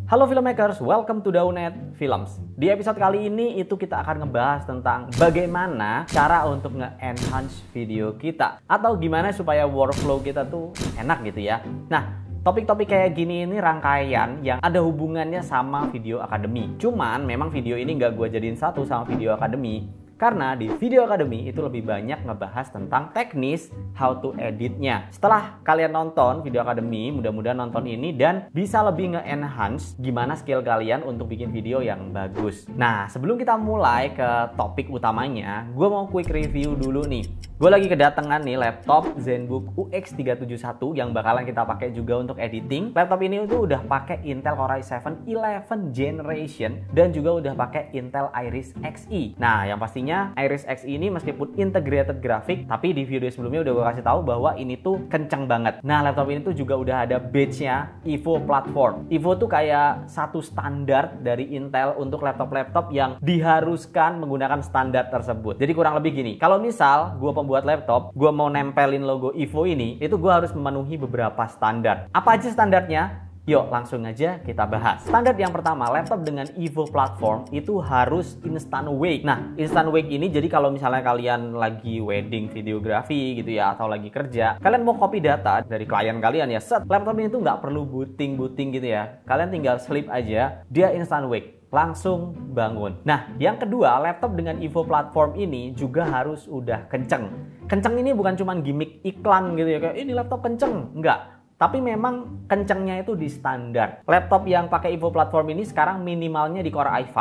Halo filmmakers, welcome to Daunet Films. Di episode kali ini kita akan ngebahas tentang bagaimana cara untuk nge-enhance video kita atau gimana supaya workflow kita tuh enak gitu ya. Nah, topik-topik kayak gini ini rangkaian yang ada hubungannya sama Video Academy. Cuman memang video ini nggak gue jadiin satu sama Video Academy. Karena di Video Academy itu lebih banyak ngebahas tentang teknis how to editnya. Setelah kalian nonton Video Academy, mudah-mudahan nonton ini dan bisa lebih nge-enhance gimana skill kalian untuk bikin video yang bagus. Nah, sebelum kita mulai ke topik utamanya, gue mau quick review dulu nih. Gue lagi kedatangan nih laptop Zenbook UX371 yang bakalan kita pakai juga untuk editing. Laptop ini tuh udah pakai Intel Core i7 11th generation dan juga udah pakai Intel Iris Xe. Nah, yang pastinya Iris Xe ini meskipun integrated graphic, tapi di video sebelumnya udah gue kasih tahu bahwa ini tuh kenceng banget. Nah, laptop ini tuh juga udah ada badge-nya Evo Platform. Evo tuh kayak satu standar dari Intel untuk laptop-laptop yang diharuskan menggunakan standar tersebut. Jadi kurang lebih gini, kalau misal gue buat laptop, gue mau nempelin logo Evo ini, itu gue harus memenuhi beberapa standar. Apa aja standarnya? Yuk langsung aja kita bahas. Standar yang pertama, laptop dengan Evo Platform itu harus instant wake. Nah, instant wake ini jadi kalau misalnya kalian lagi wedding videografi gitu ya, atau lagi kerja, kalian mau copy data dari klien kalian ya, set, laptop ini tuh nggak perlu booting gitu ya. Kalian tinggal sleep aja, dia instant wake. Langsung bangun. Nah, yang kedua, laptop dengan Evo Platform ini juga harus udah kenceng. Kenceng ini bukan cuma gimmick iklan gitu ya, kayak ini laptop kenceng. Enggak. Tapi memang kencengnya itu di standar. Laptop yang pakai Evo Platform ini sekarang minimalnya di Core i5.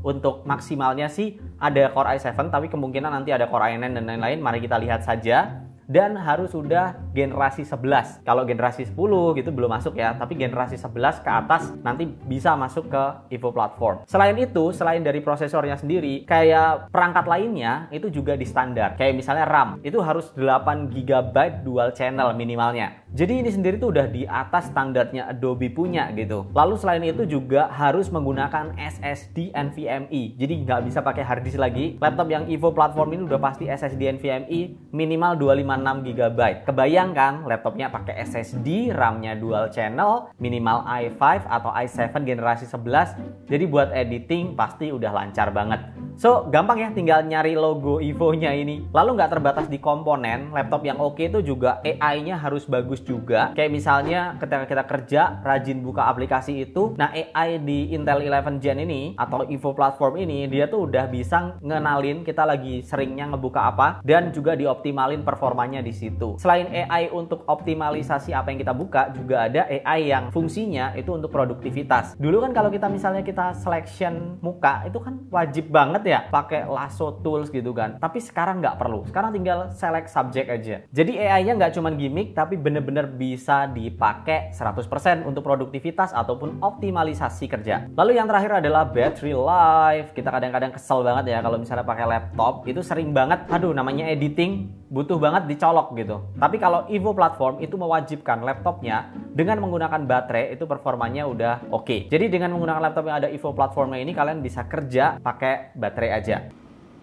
Untuk maksimalnya sih ada Core i7, tapi kemungkinan nanti ada Core i9 dan lain-lain. Mari kita lihat saja. Dan harus sudah generasi 11. Kalau generasi 10 gitu belum masuk ya, tapi generasi 11 ke atas nanti bisa masuk ke Evo Platform. Selain itu, selain dari prosesornya sendiri, kayak perangkat lainnya itu juga di standar. Kayak misalnya RAM, itu harus 8 GB dual channel minimalnya. Jadi ini sendiri tuh udah di atas standarnya Adobe punya gitu. Lalu selain itu juga harus menggunakan SSD NVMe. Jadi nggak bisa pakai hard disk lagi. Laptop yang Evo Platform ini udah pasti SSD NVMe minimal 256 GB. Kebayangkan laptopnya pakai SSD, RAM-nya dual channel, minimal i5 atau i7 generasi 11. Jadi buat editing pasti udah lancar banget. So, gampang ya tinggal nyari logo Evo-nya ini. Lalu nggak terbatas di komponen, laptop yang oke itu juga AI-nya harus bagus juga. Kayak misalnya ketika kita kerja, rajin buka aplikasi itu, nah AI di Intel 11 Gen ini atau Evo Platform ini, dia tuh udah bisa ngenalin kita lagi seringnya ngebuka apa dan juga dioptimalin performanya di situ. Selain AI untuk optimalisasi apa yang kita buka, juga ada AI yang fungsinya itu untuk produktivitas. Dulu kan kalau kita misalnya kita selection muka, itu kan wajib banget ya pakai lasso tools gitu kan. Tapi sekarang nggak perlu. Sekarang tinggal select subject aja. Jadi AI-nya nggak cuma gimmick, tapi bener-bener bisa dipakai 100% untuk produktivitas ataupun optimalisasi kerja. Lalu yang terakhir adalah battery life. Kita kadang-kadang kesel banget ya kalau misalnya pakai laptop, itu sering banget, aduh namanya editing, butuh banget dicolok gitu. Tapi kalau Evo Platform itu mewajibkan laptopnya dengan menggunakan baterai itu performanya udah oke. Jadi dengan menggunakan laptop yang ada Evo Platformnya ini, kalian bisa kerja pakai baterai aja.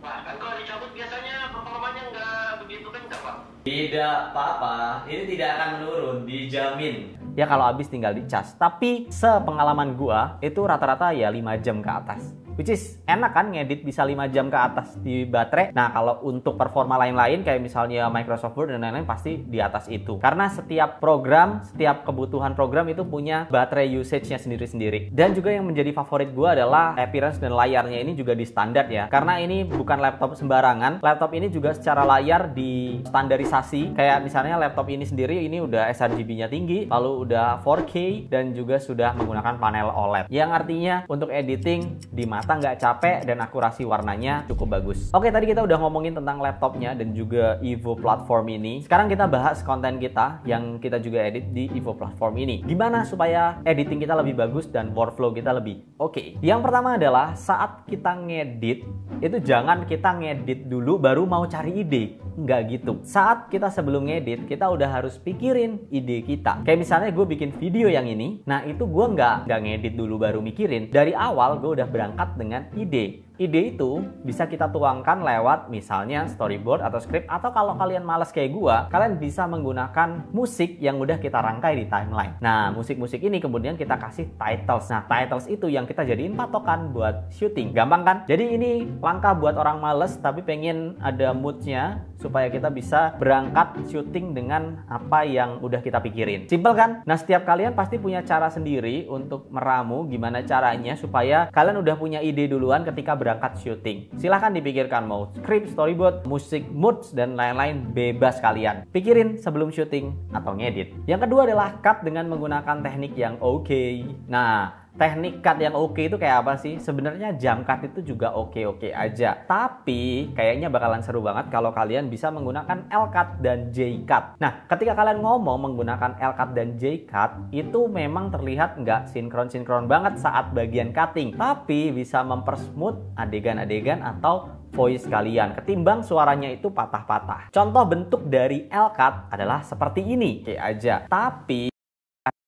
Wah, kan kalau dicabut biasanya performanya nggak begitu kencang, Pak? Tidak apa-apa, ini tidak akan menurun, dijamin. Ya kalau habis tinggal dicas. Tapi sepengalaman gua itu rata-rata ya 5 jam ke atas. Which is enak kan ngedit bisa 5 jam ke atas di baterai. Nah kalau untuk performa lain-lain kayak misalnya Microsoft Word dan lain-lain pasti di atas itu. Karena setiap program, setiap kebutuhan program itu punya baterai usage-nya sendiri-sendiri. Dan juga yang menjadi favorit gue adalah appearance dan layarnya ini juga di standar ya. Karena ini bukan laptop sembarangan. Laptop ini juga secara layar di standarisasi. Kayak misalnya laptop ini sendiri ini udah sRGB-nya tinggi, lalu udah 4K dan juga sudah menggunakan panel OLED. Yang artinya untuk editing di mata nggak capek dan akurasi warnanya cukup bagus. Oke, tadi kita udah ngomongin tentang laptopnya dan juga Evo Platform ini. Sekarang kita bahas konten kita yang kita juga edit di Evo Platform ini. Gimana supaya editing kita lebih bagus dan workflow kita lebih oke? Yang pertama adalah saat kita ngedit, itu jangan kita ngedit dulu baru mau cari ide. Nggak gitu. Saat kita sebelum ngedit, kita udah harus pikirin ide kita. Kayak misalnya gue bikin video yang ini, nah itu gue nggak ngedit dulu baru mikirin. Dari awal gue udah berangkat dengan ide. ide itu bisa kita tuangkan lewat misalnya storyboard atau script, atau kalau kalian malas kayak gua, kalian bisa menggunakan musik yang udah kita rangkai di timeline. Nah, musik-musik ini kemudian kita kasih titles. Nah, titles itu yang kita jadiin patokan buat syuting. Gampang kan? Jadi ini langkah buat orang males tapi pengen ada moodnya supaya kita bisa berangkat syuting dengan apa yang udah kita pikirin. Simple kan? Nah, setiap kalian pasti punya cara sendiri untuk meramu gimana caranya supaya kalian udah punya ide duluan ketika berangkat syuting. Silahkan dipikirkan mau script, storyboard, musik, moods, dan lain-lain, bebas kalian. Pikirin sebelum syuting atau ngedit. Yang kedua adalah cut dengan menggunakan teknik yang oke. Nah, teknik cut yang oke itu kayak apa sih? Sebenarnya jump cut itu juga oke-oke aja. Tapi kayaknya bakalan seru banget kalau kalian bisa menggunakan L-cut dan J-cut. Nah, ketika kalian ngomong menggunakan L-cut dan J-cut, itu memang terlihat nggak sinkron-sinkron banget saat bagian cutting. Tapi bisa mempersmooth adegan-adegan atau voice kalian ketimbang suaranya itu patah-patah. Contoh bentuk dari L-cut adalah seperti ini. Oke aja. Tapi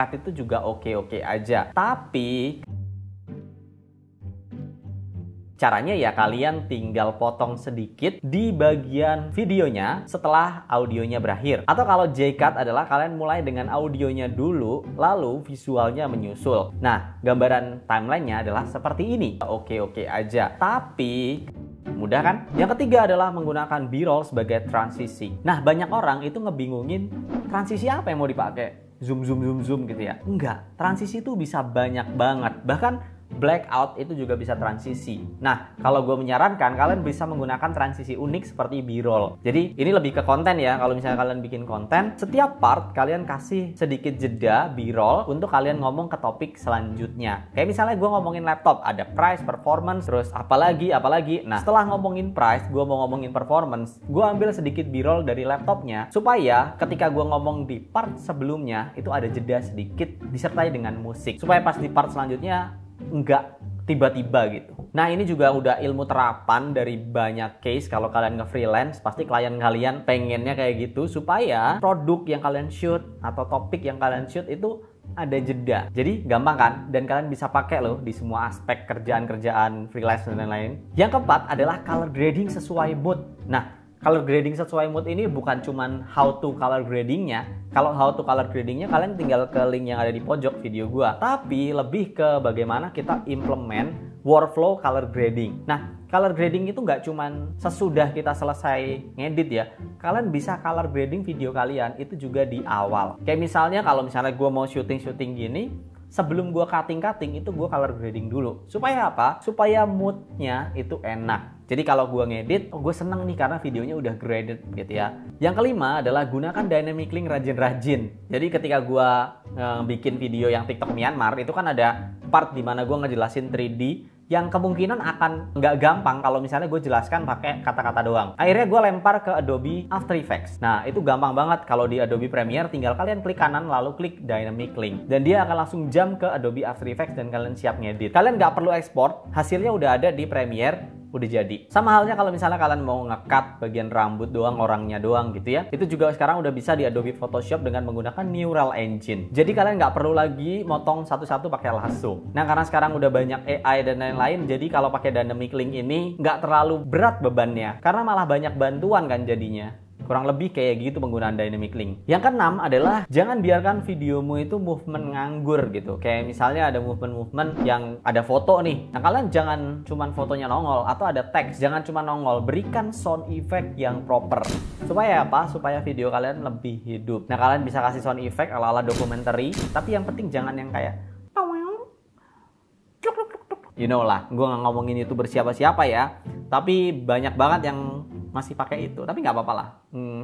itu juga oke-oke aja. Tapi caranya ya kalian tinggal potong sedikit di bagian videonya setelah audionya berakhir. Atau kalau J-cut adalah kalian mulai dengan audionya dulu, lalu visualnya menyusul. Nah, gambaran timelinenya adalah seperti ini. Oke-oke aja. Tapi mudah kan? Yang ketiga adalah menggunakan B-roll sebagai transisi. Nah, banyak orang itu ngebingungin transisi apa yang mau dipakai. Zoom gitu ya. Enggak, transisi itu bisa banyak banget. Bahkan blackout itu juga bisa transisi. Nah, kalau gue menyarankan kalian bisa menggunakan transisi unik seperti B-roll. Jadi ini lebih ke konten ya. Kalau misalnya kalian bikin konten, setiap part kalian kasih sedikit jeda B-roll untuk kalian ngomong ke topik selanjutnya. Kayak misalnya gue ngomongin laptop, ada price, performance, terus apalagi. Nah, setelah ngomongin price, gue mau ngomongin performance, gue ambil sedikit B-roll dari laptopnya supaya ketika gue ngomong di part sebelumnya itu ada jeda sedikit disertai dengan musik. Supaya pas di part selanjutnya enggak tiba-tiba gitu. Nah, ini juga udah ilmu terapan dari banyak case. Kalau kalian nge-freelance, pasti klien kalian pengennya kayak gitu supaya produk yang kalian shoot atau topik yang kalian shoot itu ada jeda. Jadi gampang kan? Dan kalian bisa pakai loh di semua aspek kerjaan-kerjaan freelance dan lain-lain. Yang keempat adalah color grading sesuai mood. Nah, color grading sesuai mood ini bukan cuman how to color gradingnya. Kalau how to color gradingnya kalian tinggal ke link yang ada di pojok video gua. Tapi lebih ke bagaimana kita implement workflow color grading. Nah, color grading itu nggak cuman sesudah kita selesai ngedit ya. Kalian bisa color grading video kalian itu juga di awal. Kayak misalnya kalau misalnya gua mau syuting gini, sebelum gue cutting itu gue color grading dulu. Supaya apa? Supaya moodnya itu enak. Jadi kalau gue ngedit, gue seneng nih karena videonya udah graded gitu ya. Yang kelima adalah gunakan dynamic link rajin-rajin. Jadi ketika gue bikin video yang TikTok Myanmar, itu kan ada part dimana gue ngejelasin 3D yang kemungkinan akan nggak gampang kalau misalnya gue jelaskan pakai kata-kata doang. Akhirnya gue lempar ke Adobe After Effects. Nah, itu gampang banget. Kalau di Adobe Premiere tinggal kalian klik kanan lalu klik Dynamic Link. Dan dia akan langsung jump ke Adobe After Effects dan kalian siap ngedit. Kalian nggak perlu ekspor, hasilnya udah ada di Premiere. Udah jadi. Sama halnya kalau misalnya kalian mau nge-cut bagian rambut doang, orangnya doang gitu ya. Itu juga sekarang udah bisa di Adobe Photoshop dengan menggunakan Neural Engine. Jadi kalian nggak perlu lagi motong satu-satu pakai lasso. Nah, karena sekarang udah banyak AI dan lain-lain, jadi kalau pakai Dynamic Link ini nggak terlalu berat bebannya. Karena malah banyak bantuan kan jadinya. Kurang lebih kayak gitu penggunaan Dynamic Link. Yang keenam adalah jangan biarkan videomu itu movement nganggur gitu. Kayak misalnya ada movement-movement yang ada foto nih. Nah, kalian jangan cuman fotonya nongol atau ada teks. Jangan cuma nongol. Berikan sound effect yang proper. Supaya apa? Supaya video kalian lebih hidup. Nah, kalian bisa kasih sound effect ala-ala documentary. Tapi yang penting jangan yang kayak you know lah, gue nggak ngomongin itu bersiapa-siapa ya. Tapi banyak banget yang masih pakai itu. Tapi nggak apa-apa lah,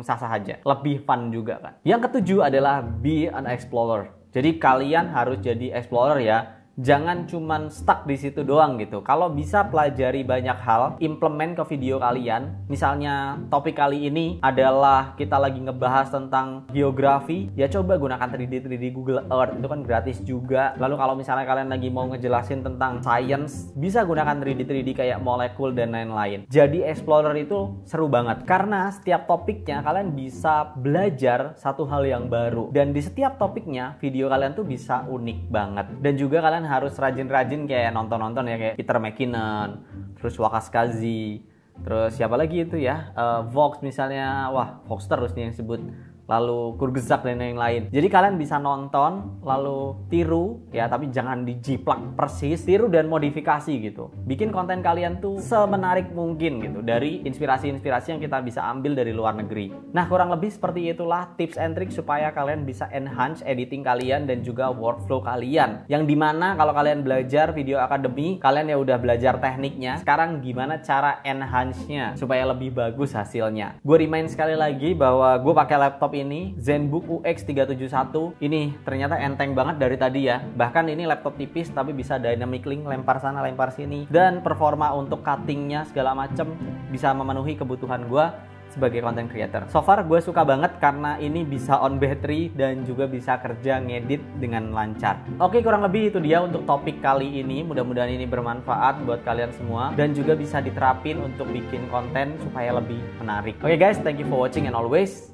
sah-sah aja. Lebih fun juga kan. Yang ketujuh adalah be an explorer. Jadi kalian harus jadi explorer ya. Jangan cuman stuck di situ doang gitu. Kalau bisa pelajari banyak hal, implement ke video kalian. Misalnya topik kali ini adalah kita lagi ngebahas tentang geografi, ya coba gunakan 3D Google Earth, itu kan gratis juga. Lalu kalau misalnya kalian lagi mau ngejelasin tentang science, bisa gunakan 3D kayak molekul dan lain-lain. Jadi explorer itu seru banget karena setiap topiknya kalian bisa belajar satu hal yang baru. Dan di setiap topiknya video kalian tuh bisa unik banget. Dan juga kalian kalian harus rajin-rajin kayak nonton-nonton ya, kayak Peter McKinnon, terus Waqas Qazi, terus siapa lagi itu ya, Vox misalnya, wah Vox terus nih yang sebut, lalu Kurgezak dan lain-lain. Jadi kalian bisa nonton lalu tiru ya, tapi jangan dijiplak persis, tiru dan modifikasi gitu. Bikin konten kalian tuh semenarik mungkin gitu dari inspirasi-inspirasi yang kita bisa ambil dari luar negeri. Nah, kurang lebih seperti itulah tips and trick supaya kalian bisa enhance editing kalian dan juga workflow kalian. Yang dimana kalau kalian belajar video academy, kalian ya udah belajar tekniknya. Sekarang gimana cara enhance-nya supaya lebih bagus hasilnya. Gue remind sekali lagi bahwa gue pakai laptop ini ZenBook UX371. Ini ternyata enteng banget dari tadi ya. Bahkan ini laptop tipis tapi bisa dynamic link, lempar sana lempar sini, dan performa untuk cuttingnya segala macem bisa memenuhi kebutuhan gue sebagai content creator. So far gue suka banget karena ini bisa on battery dan juga bisa kerja ngedit dengan lancar. Oke, kurang lebih itu dia untuk topik kali ini. Mudah-mudahan ini bermanfaat buat kalian semua dan juga bisa diterapin untuk bikin konten supaya lebih menarik. Oke guys, thank you for watching and always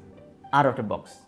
out of the box.